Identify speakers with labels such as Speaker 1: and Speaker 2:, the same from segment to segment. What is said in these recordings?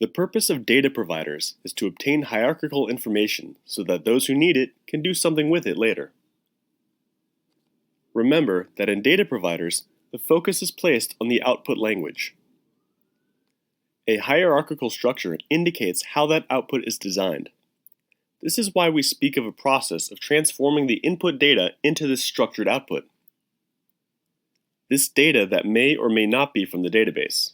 Speaker 1: The purpose of data providers is to obtain hierarchical information so that those who need it can do something with it later. Remember that in data providers, the focus is placed on the output language. A hierarchical structure indicates how that output is designed. This is why we speak of a process of transforming the input data into this structured output. This data that may or may not be from the database.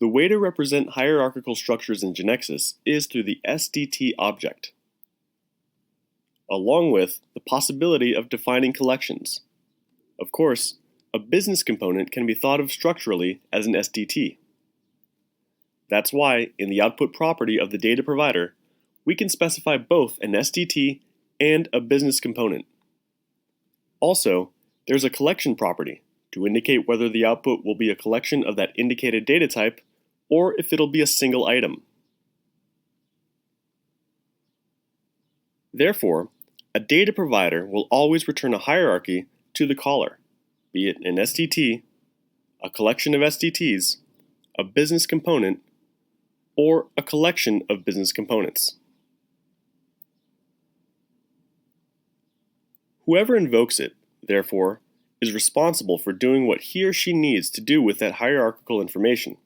Speaker 1: The way to represent hierarchical structures in GeneXus is through the SDT object, along with the possibility of defining collections. Of course, a business component can be thought of structurally as an SDT. That's why, in the output property of the data provider, we can specify both an SDT and a business component. Also, there's a collection property to indicate whether the output will be a collection of that indicated data type or if it'll be a single item. Therefore, a data provider will always return a hierarchy to the caller, be it an SDT, a collection of SDTs, a business component, or a collection of business components. Whoever invokes it, therefore, is responsible for doing what he or she needs to do with that hierarchical information.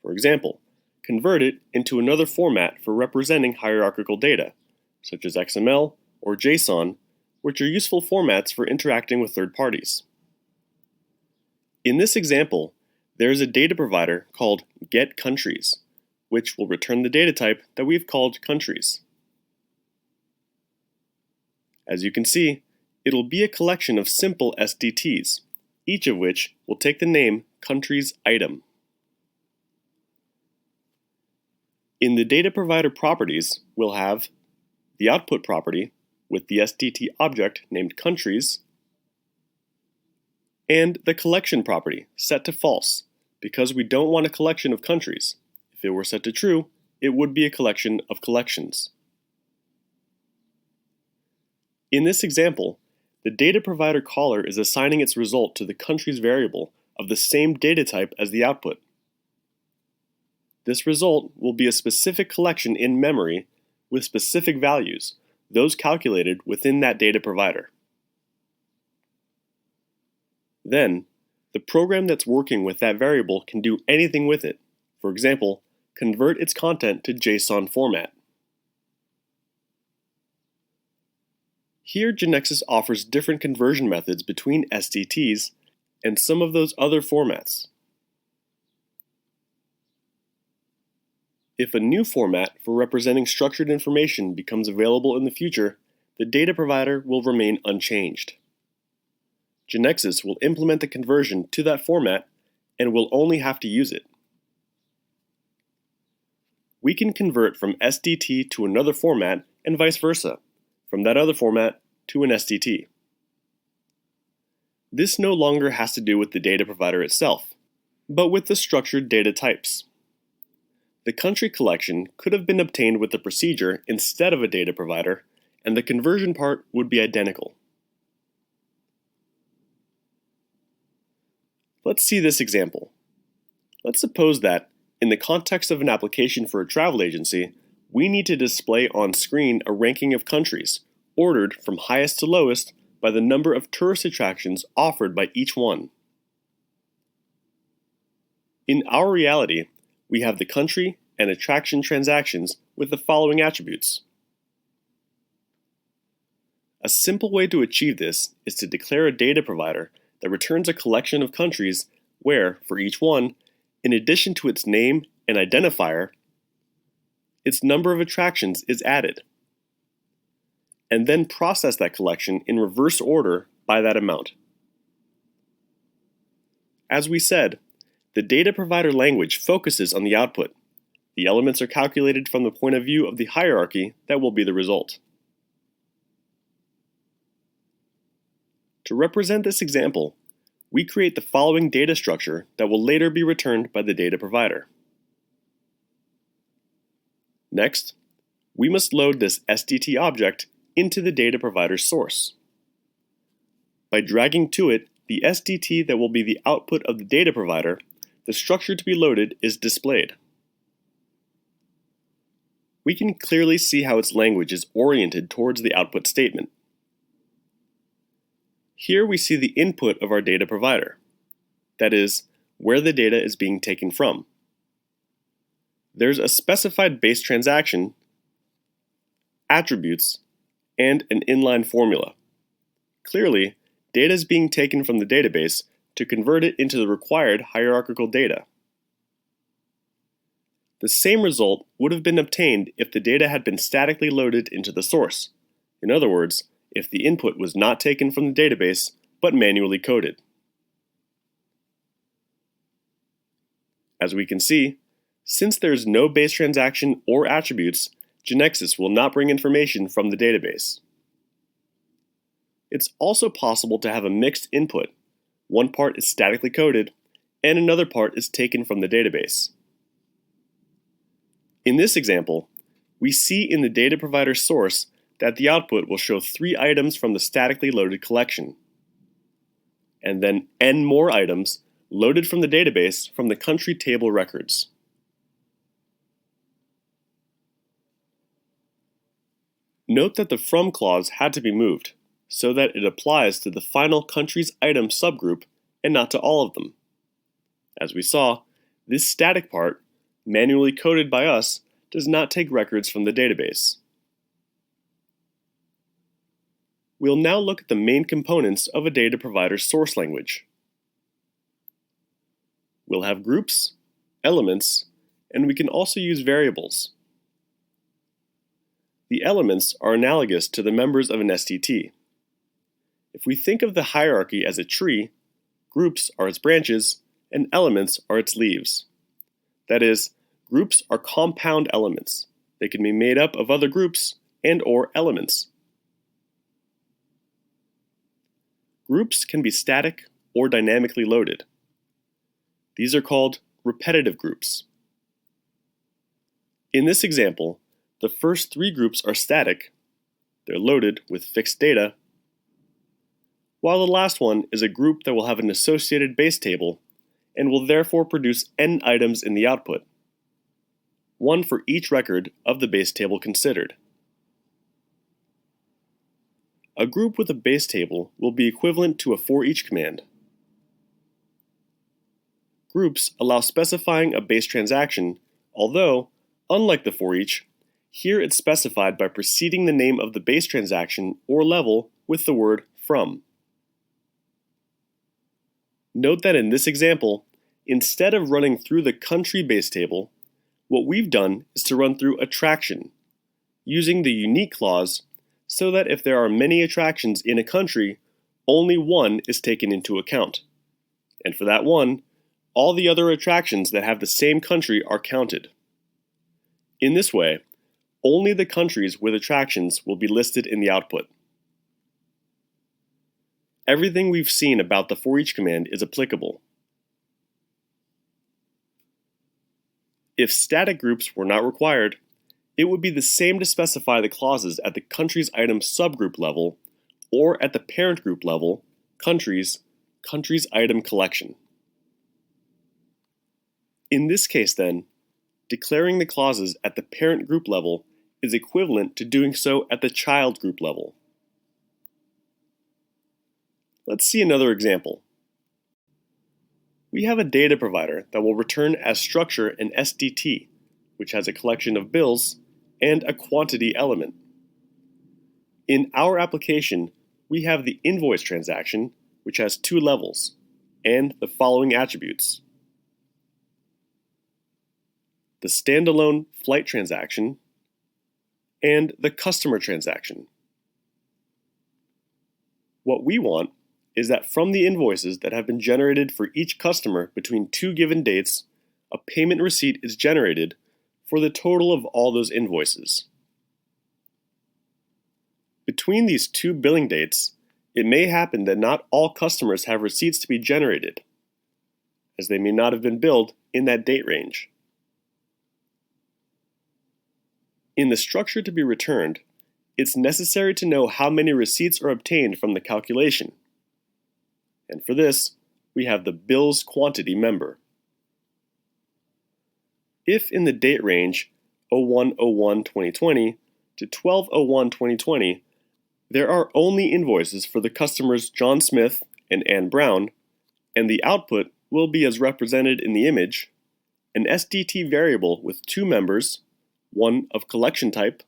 Speaker 1: For example, convert it into another format for representing hierarchical data, such as XML or JSON, which are useful formats for interacting with third parties. In this example, there is a data provider called getCountries, which will return the data type that we've called countries. As you can see, it'll be a collection of simple SDTs, each of which will take the name countries item. In the data provider properties, we'll have the output property with the SDT object named countries, and the collection property set to false because we don't want a collection of countries. If it were set to true, it would be a collection of collections. In this example, the data provider caller is assigning its result to the countries variable of the same data type as the output. This result will be a specific collection in memory with specific values, those calculated within that data provider. Then, the program that's working with that variable can do anything with it. For example, convert its content to JSON format. Here, GeneXus offers different conversion methods between SDTs and some of those other formats. If a new format for representing structured information becomes available in the future, the data provider will remain unchanged. GeneXus will implement the conversion to that format and will only have to use it. We can convert from SDT to another format and vice versa, from that other format to an SDT. This no longer has to do with the data provider itself, but with the structured data types. The country collection could have been obtained with the procedure instead of a data provider, and the conversion part would be identical. Let's see this example. Let's suppose that, in the context of an application for a travel agency, we need to display on screen a ranking of countries, ordered from highest to lowest by the number of tourist attractions offered by each one. In our reality, we have the country and attraction transactions with the following attributes. A simple way to achieve this is to declare a data provider that returns a collection of countries where, for each one, in addition to its name and identifier, its number of attractions is added, and then process that collection in reverse order by that amount. As we said, the data provider language focuses on the output. The elements are calculated from the point of view of the hierarchy that will be the result. To represent this example, we create the following data structure that will later be returned by the data provider. Next, we must load this SDT object into the data provider's source. By dragging to it the SDT that will be the output of the data provider, the structure to be loaded is displayed. We can clearly see how its language is oriented towards the output statement. Here we see the input of our data provider, that is, where the data is being taken from. There's a specified base transaction, attributes, and an inline formula. Clearly, data is being taken from the database to convert it into the required hierarchical data. The same result would have been obtained if the data had been statically loaded into the source. In other words, if the input was not taken from the database, but manually coded. As we can see, since there is no base transaction or attributes, GeneXus will not bring information from the database. It's also possible to have a mixed input. One part is statically coded, and another part is taken from the database. In this example, we see in the data provider source that the output will show 3 items from the statically loaded collection, and then n more items loaded from the database from the country table records. Note that the from clause had to be moved so that it applies to the final country's item subgroup and not to all of them. As we saw, this static part, manually coded by us, does not take records from the database. We'll now look at the main components of a data provider's source language. We'll have groups, elements, and we can also use variables. The elements are analogous to the members of an STT. If we think of the hierarchy as a tree, groups are its branches, and elements are its leaves. That is, groups are compound elements. They can be made up of other groups and/or elements. Groups can be static or dynamically loaded. These are called repetitive groups. In this example, the first 3 groups are static. They're loaded with fixed data, while the last one is a group that will have an associated base table and will therefore produce n items in the output, 1 for each record of the base table considered. A group with a base table will be equivalent to a for each command. Groups allow specifying a base transaction, although, unlike the for each, here it's specified by preceding the name of the base transaction or level with the word from. Note that in this example, instead of running through the country base table, what we've done is to run through attraction, using the unique clause so that if there are many attractions in a country, only one is taken into account. And for that one, all the other attractions that have the same country are counted. In this way, only the countries with attractions will be listed in the output. Everything we've seen about the for each command is applicable. If static groups were not required, it would be the same to specify the clauses at the country's item subgroup level or at the parent group level, country's item collection. In this case then, declaring the clauses at the parent group level is equivalent to doing so at the child group level. Let's see another example. We have a data provider that will return as structure an SDT, which has a collection of bills and a quantity element. In our application, we have the invoice transaction, which has 2 levels, and the following attributes: the standalone flight transaction and the customer transaction. What we want is that from the invoices that have been generated for each customer between 2 given dates, a payment receipt is generated for the total of all those invoices. Between these 2 billing dates, it may happen that not all customers have receipts to be generated, as they may not have been billed in that date range. In the structure to be returned, it's necessary to know how many receipts are obtained from the calculation. And for this, we have the bills quantity member. If in the date range 01/01/2020 to 12/01/2020, there are only invoices for the customers John Smith and Ann Brown, and the output will be as represented in the image, an SDT variable with two members, one of collection type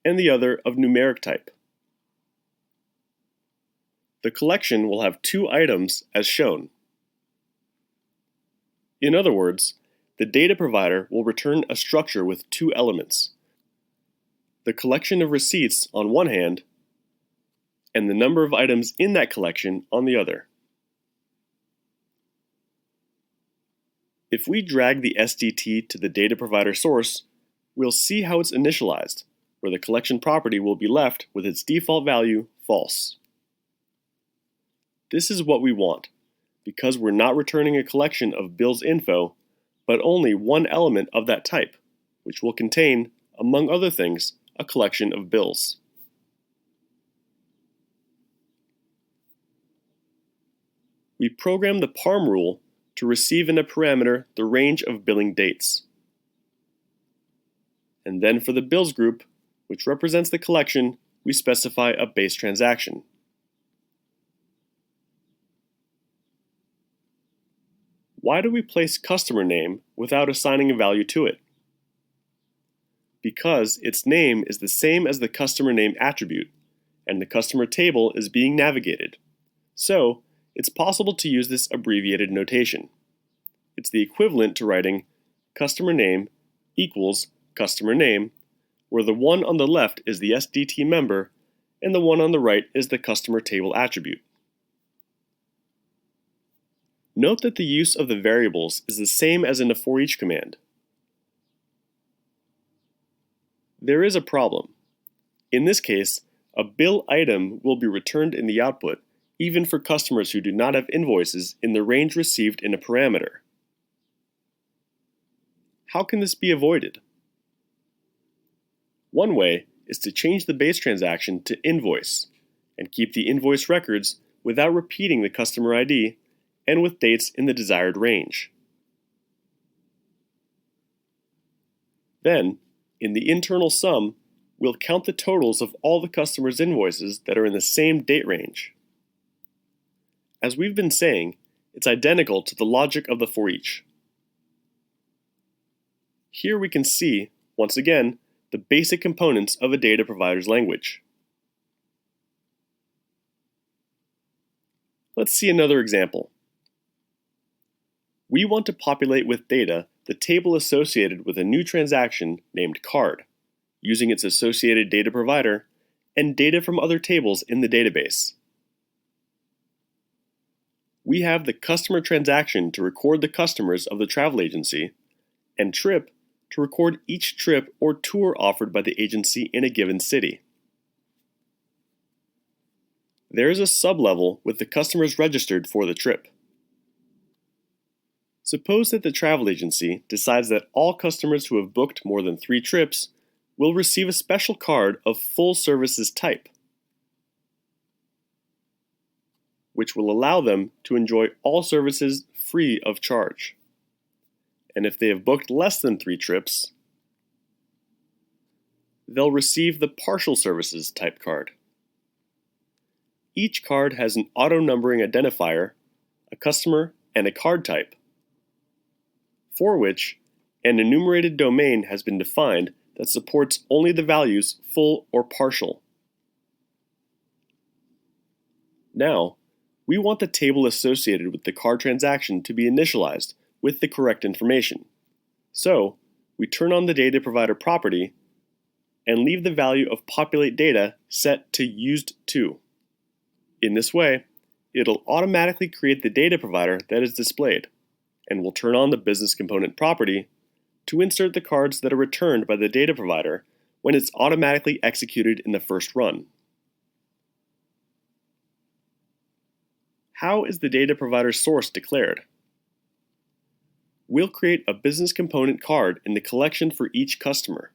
Speaker 1: and the other of numeric type. The collection will have two items as shown. In other words, the data provider will return a structure with two elements: the collection of receipts on one hand, and the number of items in that collection on the other. If we drag the SDT to the data provider source, we'll see how it's initialized, where the collection property will be left with its default value false. This is what we want, because we're not returning a collection of bills info, but only one element of that type, which will contain, among other things, a collection of bills. We program the parm rule to receive in a parameter the range of billing dates. And then for the bills group, which represents the collection, we specify a base transaction. Why do we place customer name without assigning a value to it? Because its name is the same as the customer name attribute, and the customer table is being navigated. So, it's possible to use this abbreviated notation. It's the equivalent to writing customer name equals customer name, where the one on the left is the SDT member and the one on the right is the customer table attribute. Note that the use of the variables is the same as in the for each command. There is a problem. In this case, a bill item will be returned in the output even for customers who do not have invoices in the range received in a parameter. How can this be avoided? One way is to change the base transaction to invoice and keep the invoice records without repeating the customer ID and with dates in the desired range. Then, in the internal sum, we'll count the totals of all the customers' invoices that are in the same date range. As we've been saying, it's identical to the logic of the for each. Here we can see, once again, the basic components of a data provider's language. Let's see another example. We want to populate with data the table associated with a new transaction named card, using its associated data provider and data from other tables in the database. We have the customer transaction to record the customers of the travel agency, and trip to record each trip or tour offered by the agency in a given city. There is a sublevel with the customers registered for the trip. Suppose that the travel agency decides that all customers who have booked more than 3 trips will receive a special card of full services type, which will allow them to enjoy all services free of charge. And if they have booked less than 3 trips, they'll receive the partial services type card. Each card has an auto-numbering identifier, a customer, and a card type, for which an enumerated domain has been defined that supports only the values full or partial. Now, we want the table associated with the card transaction to be initialized with the correct information. So, we turn on the data provider property and leave the value of populate data set to used to. In this way, it'll automatically create the data provider that is displayed, and we'll turn on the business component property to insert the cards that are returned by the data provider when it's automatically executed in the first run. How is the data provider source declared? We'll create a business component card in the collection for each customer.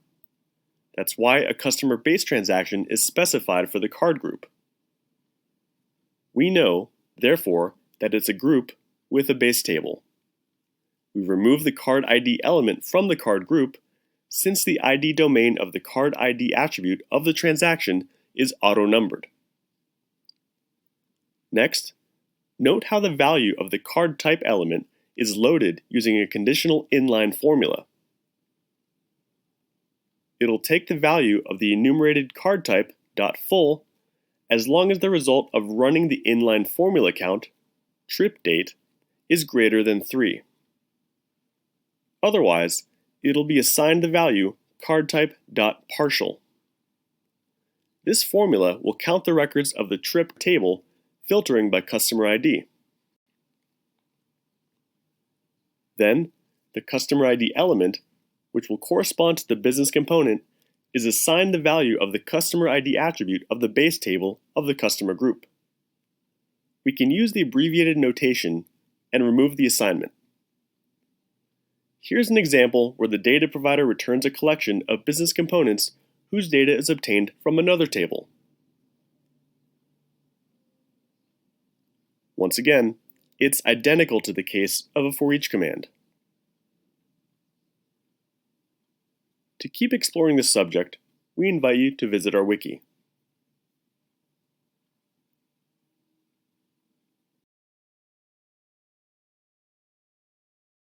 Speaker 1: That's why a customer base transaction is specified for the card group. We know, therefore, that it's a group with a base table. We remove the card ID element from the card group since the ID domain of the card ID attribute of the transaction is auto-numbered. Next, note how the value of the card type element is loaded using a conditional inline formula. It'll take the value of the enumerated card type .full as long as the result of running the inline formula count, trip date, is greater than 3. Otherwise, it'll be assigned the value cardType.partial. This formula will count the records of the trip table, filtering by customer ID. Then, the customer ID element, which will correspond to the business component, is assigned the value of the customer ID attribute of the base table of the customer group. We can use the abbreviated notation and remove the assignment. Here's an example where the data provider returns a collection of business components whose data is obtained from another table. Once again, it's identical to the case of a for each command. To keep exploring this subject, we invite you to visit our wiki.